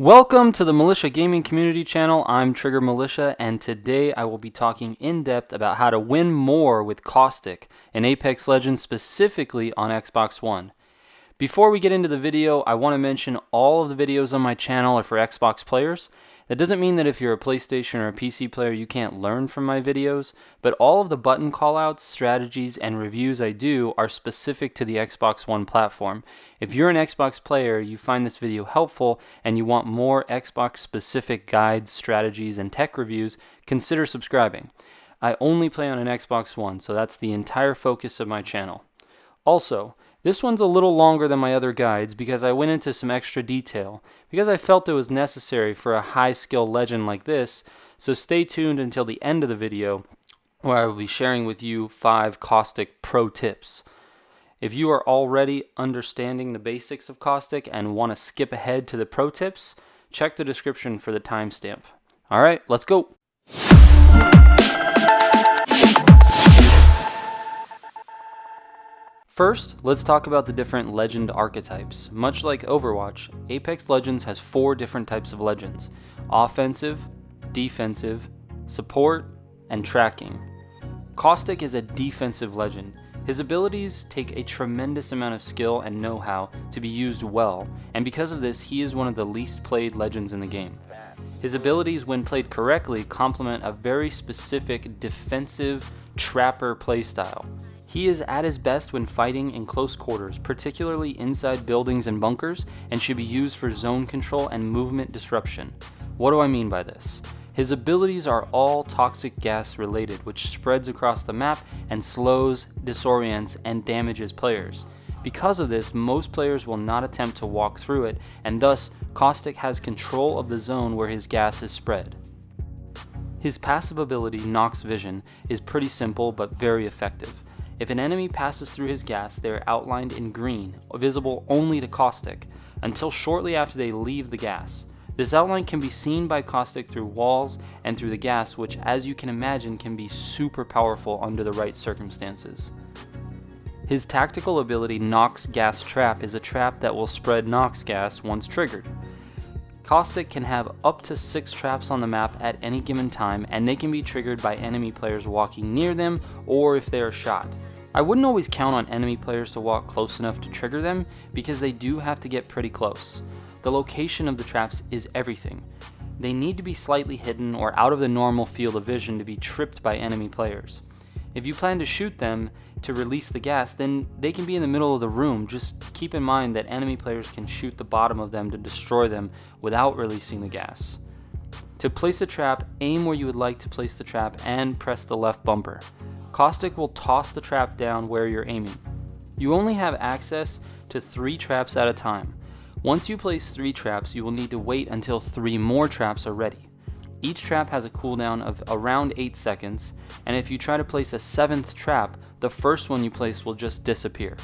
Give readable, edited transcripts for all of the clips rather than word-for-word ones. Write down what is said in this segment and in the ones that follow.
Welcome to the Militia Gaming Community Channel. I'm Trigger Militia, and today I will be talking in depth about how to win more with Caustic in Apex Legends, specifically on Xbox One. Before we get into the video, I want to mention all of the videos on my channel are for Xbox players. That doesn't mean that if you're a PlayStation or a PC player you can't learn from my videos, but all of the button callouts, strategies, and reviews I do are specific to the Xbox One platform. If you're an Xbox player, you find this video helpful, and you want more Xbox specific guides, strategies, and tech reviews, consider subscribing. I only play on an Xbox One, so that's the entire focus of my channel. Also, this one's a little longer than my other guides because I went into some extra detail, because I felt it was necessary for a high skill legend like this, so stay tuned until the end of the video where I will be sharing with you 5 Caustic Pro tips. If you are already understanding the basics of Caustic and want to skip ahead to the pro tips, check the description for the timestamp. Alright, let's go! First, let's talk about the different legend archetypes. Much like Overwatch, Apex Legends has 4 different types of legends: offensive, defensive, support, and tracking. Caustic is a defensive legend. His abilities take a tremendous amount of skill and know-how to be used well, and because of this, he is one of the least played legends in the game. His abilities, when played correctly, complement a very specific defensive trapper playstyle. He is at his best when fighting in close quarters, particularly inside buildings and bunkers, and should be used for zone control and movement disruption. What do I mean by this? His abilities are all toxic gas related, which spreads across the map and slows, disorients, and damages players. Because of this, most players will not attempt to walk through it, and thus, Caustic has control of the zone where his gas is spread. His passive ability, Nox Vision, is pretty simple but very effective. If an enemy passes through his gas, they are outlined in green, visible only to Caustic, until shortly after they leave the gas. This outline can be seen by Caustic through walls and through the gas, which, as you can imagine, can be super powerful under the right circumstances. His tactical ability, Nox Gas Trap, is a trap that will spread Nox gas once triggered. Caustic can have up to 6 traps on the map at any given time, and they can be triggered by enemy players walking near them or if they are shot. I wouldn't always count on enemy players to walk close enough to trigger them, because they do have to get pretty close. The location of the traps is everything. They need to be slightly hidden or out of the normal field of vision to be tripped by enemy players. If you plan to shoot them to release the gas, then they can be in the middle of the room. Just keep in mind that enemy players can shoot the bottom of them to destroy them without releasing the gas. To place a trap, aim where you would like to place the trap and press the left bumper. Caustic will toss the trap down where you're aiming. You only have access to 3 traps at a time. Once you place 3 traps, you will need to wait until 3 more traps are ready. Each trap has a cooldown of around 8 seconds, and if you try to place a 7th trap, the first one you place will just disappear.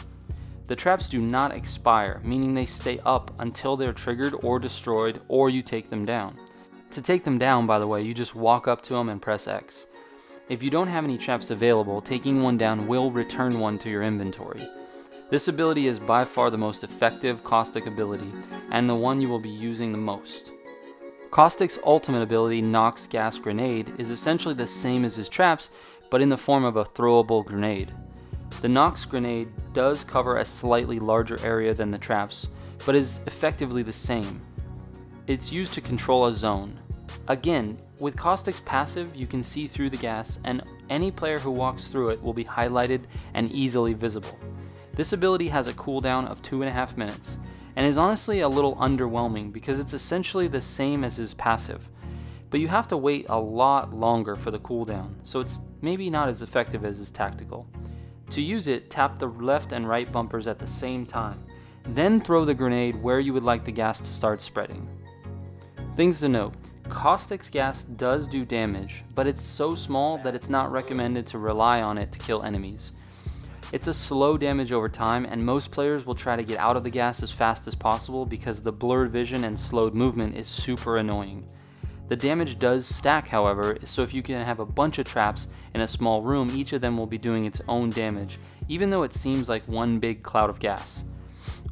The traps do not expire, meaning they stay up until they're triggered or destroyed, or you take them down. To take them down, by the way, you just walk up to them and press X. If you don't have any traps available, taking one down will return one to your inventory. This ability is by far the most effective Caustic ability, and the one you will be using the most. Caustic's ultimate ability, Nox Gas Grenade, is essentially the same as his traps, but in the form of a throwable grenade. The Nox Grenade does cover a slightly larger area than the traps, but is effectively the same. It's used to control a zone. Again, with Caustic's passive, you can see through the gas, and any player who walks through it will be highlighted and easily visible. This ability has a cooldown of 2.5 minutes, and is honestly a little underwhelming because it's essentially the same as his passive. But you have to wait a lot longer for the cooldown, so it's maybe not as effective as his tactical. To use it, tap the left and right bumpers at the same time, then throw the grenade where you would like the gas to start spreading. Things to note: Caustic's gas does do damage, but it's so small that it's not recommended to rely on it to kill enemies. It's a slow damage over time, and most players will try to get out of the gas as fast as possible because the blurred vision and slowed movement is super annoying. The damage does stack, however, so if you can have a bunch of traps in a small room, each of them will be doing its own damage, even though it seems like one big cloud of gas.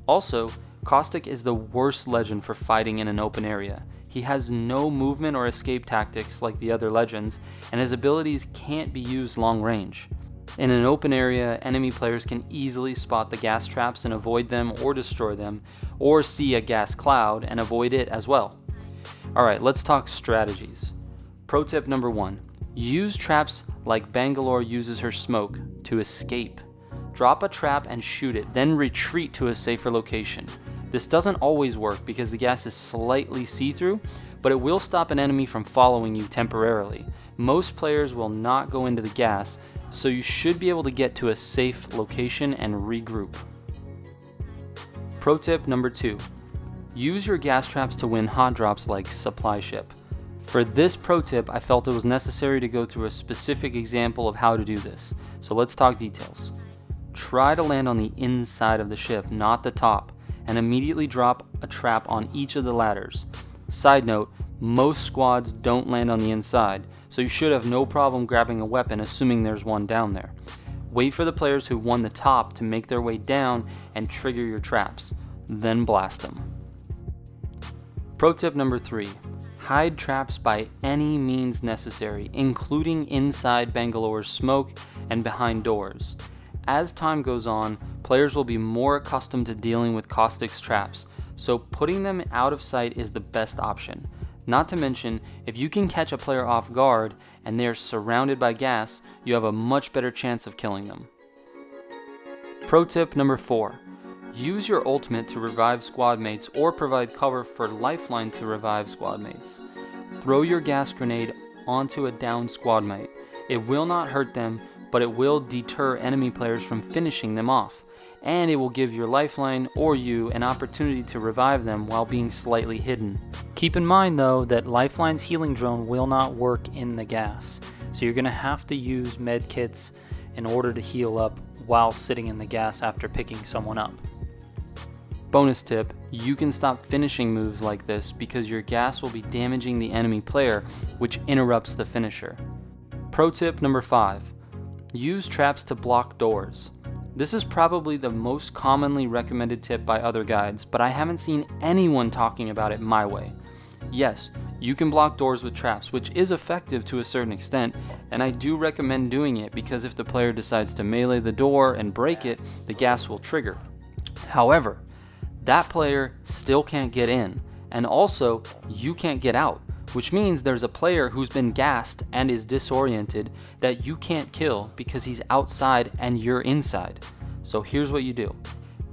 Also, Caustic is the worst legend for fighting in an open area. He has no movement or escape tactics like the other legends, and his abilities can't be used long range. In an open area, enemy players can easily spot the gas traps and avoid them or destroy them, or see a gas cloud and avoid it as well. Alright, let's talk strategies. Pro tip number 1. Use traps like Bangalore uses her smoke to escape. Drop a trap and shoot it, then retreat to a safer location. This doesn't always work because the gas is slightly see-through, but it will stop an enemy from following you temporarily. Most players will not go into the gas, so you should be able to get to a safe location and regroup. Pro tip number 2. Use your gas traps to win hot drops like Supply Ship. For this pro tip, I felt it was necessary to go through a specific example of how to do this, so let's talk details. Try to land on the inside of the ship, not the top, and immediately drop a trap on each of the ladders. Side note, most squads don't land on the inside, so you should have no problem grabbing a weapon assuming there's one down there. Wait for the players who won the top to make their way down and trigger your traps, then blast them. Pro tip number 3. Hide traps by any means necessary, including inside Bangalore's smoke and behind doors. As time goes on, players will be more accustomed to dealing with Caustic's traps, so putting them out of sight is the best option. Not to mention, if you can catch a player off guard and they are surrounded by gas, you have a much better chance of killing them. Pro tip number 4. Use your ultimate to revive squad mates or provide cover for lifeline to revive squad mates. Throw your gas grenade onto a downed squad mate. It will not hurt them, but it will deter enemy players from finishing them off, and it will give your lifeline or you an opportunity to revive them while being slightly hidden. Keep in mind though that Lifeline's healing drone will not work in the gas, so you're going to have to use med kits in order to heal up while sitting in the gas after picking someone up. Bonus tip, you can stop finishing moves like this because your gas will be damaging the enemy player, which interrupts the finisher. Pro tip number 5. Use traps to block doors. This is probably the most commonly recommended tip by other guides, but I haven't seen anyone talking about it my way. Yes, you can block doors with traps, which is effective to a certain extent, and I do recommend doing it because if the player decides to melee the door and break it, the gas will trigger. However, that player still can't get in, and also you can't get out, which means there's a player who's been gassed and is disoriented that you can't kill because he's outside and you're inside. So here's what you do.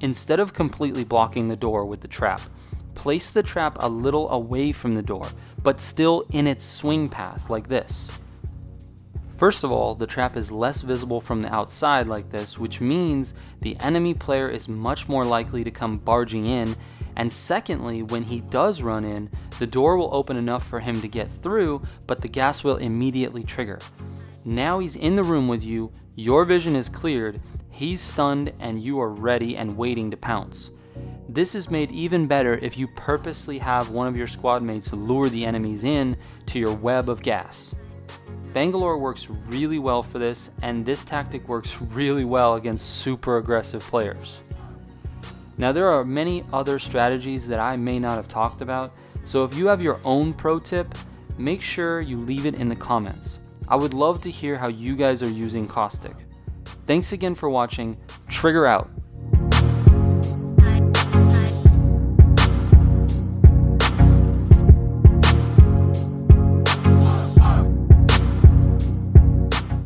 Instead of completely blocking the door with the trap, place the trap a little away from the door, but still in its swing path like this. First of all, the trap is less visible from the outside like this, which means the enemy player is much more likely to come barging in, and secondly, when he does run in, the door will open enough for him to get through, but the gas will immediately trigger. Now he's in the room with you, your vision is cleared, he's stunned, and you are ready and waiting to pounce. This is made even better if you purposely have one of your squad mates lure the enemies in to your web of gas. Bangalore works really well for this, and this tactic works really well against super aggressive players. Now there are many other strategies that I may not have talked about, so if you have your own pro tip, make sure you leave it in the comments. I would love to hear how you guys are using Caustic. Thanks again for watching. Trigger out.